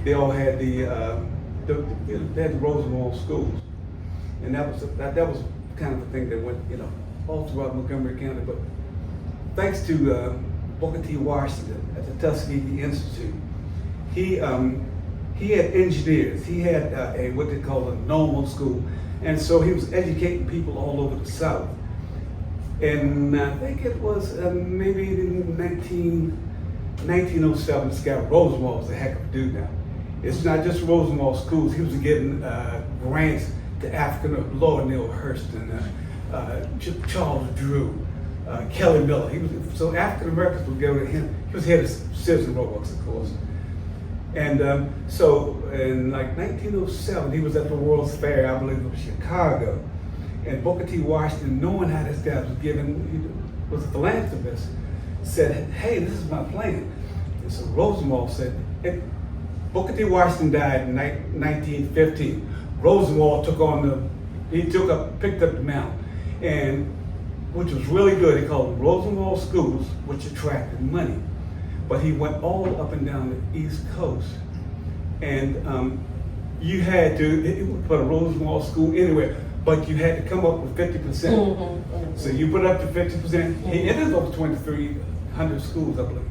they all had they had the Rosenwald Schools, and that was kind of the thing that went all throughout Montgomery County. But thanks to Booker T. Washington at the Tuskegee Institute, he had engineers. He had what they call a normal school, and so he was educating people all over the South. And I think it was maybe in 1907, this guy Rosenwald was a heck of a dude now. It's not just Rosenwald Schools. He was getting grants to African, Lord Neil Hurston, Charles Drew, Kelly Miller. So African Americans would go to him. He was head of Citizen Roebucks, of course. And so in like 1907, he was at the World's Fair, I believe it was Chicago. And Booker T. Washington, knowing how this guy was he was a philanthropist, said, hey, this is my plan. And so Rosenwald said, Booker T. Washington died in 1915. Rosenwald picked up the mantle, and which was really good. He called them Rosenwald Schools, which attracted money. But he went all up and down the East Coast, and you had to put a Rosenwald school anywhere, but you had to come up with 50%. Mm-hmm. So you put up to 50%. Mm-hmm. He ended up with 2,300 schools, I believe.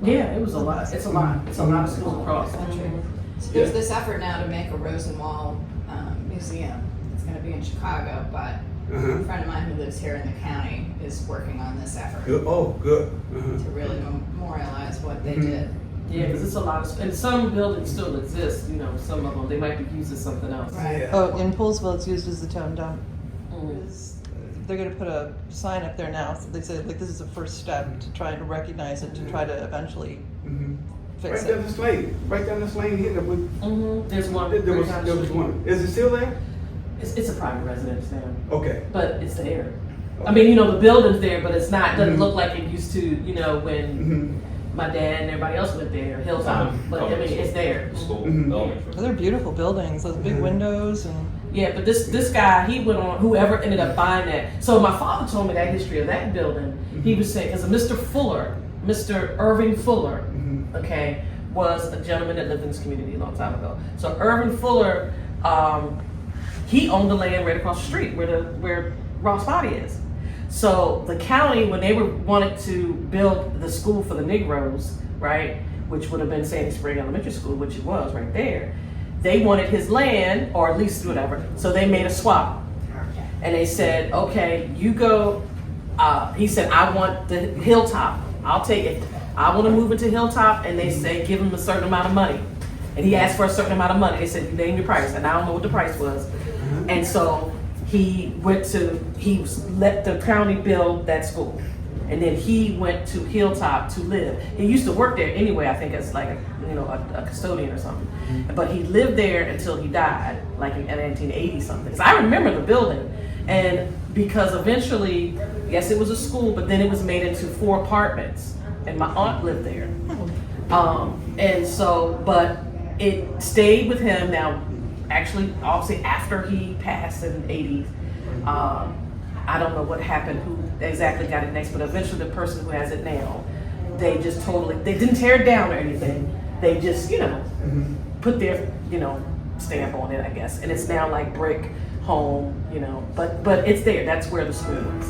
Yeah, it was a lot. It's a lot. It's a lot of schools across the country. So there's this effort now to make a Rosenwald museum. It's going to be in Chicago, but a friend of mine who lives here in the county is working on this effort. Good. Oh, good. To really memorialize what they did. Yeah, because it's a lot of, and some buildings still exist. Some of them they might be used as something else. Right. Yeah. Oh, in Poolsville, it's used as the town dump. Mm. They're going to put a sign up there now. So they say this is a first step to try to recognize it, to try to eventually fix Right down this lane. Right down this lane here. There's one. There was one. Is it still there? It's a private residence now. Okay. But it's there. I mean, the building's there, but it's not. Doesn't look like it used to. When my dad and everybody else went there, Hilltop. But I mean, it's there. They're beautiful buildings. Those big windows and. Yeah, but this guy, he went on. Whoever ended up buying that. So my father told me that history of that building. He was saying because Mr. Irving Fuller, okay, was a gentleman that lived in this community a long time ago. So Irving Fuller, he owned the land right across the street where Ross Body is. So the county, when they wanted to build the school for the Negroes, right, which would have been Sandy Spring Elementary School, which it was right there, they wanted his land, or at least whatever, so they made a swap. And they said, okay, you go, he said, I want the Hilltop, I'll take it. I want to move it to Hilltop, and they say, give him a certain amount of money. And he asked for a certain amount of money. They said, you name your price, and I don't know what the price was. And so he let the county build that school. And then he went to Hilltop to live. He used to work there anyway, I think as like a custodian or something. But he lived there until he died, like in 1980 something. So I remember the building. And because eventually, yes, it was a school, but then it was made into 4 apartments. And my aunt lived there. And so, but it stayed with him now, actually, obviously after he passed in the 80s. I don't know what happened, who exactly got it next, but eventually the person who has it now, they just they didn't tear it down or anything. They just, put their, stamp on it, I guess. And it's now like brick home, but it's there. That's where the school is.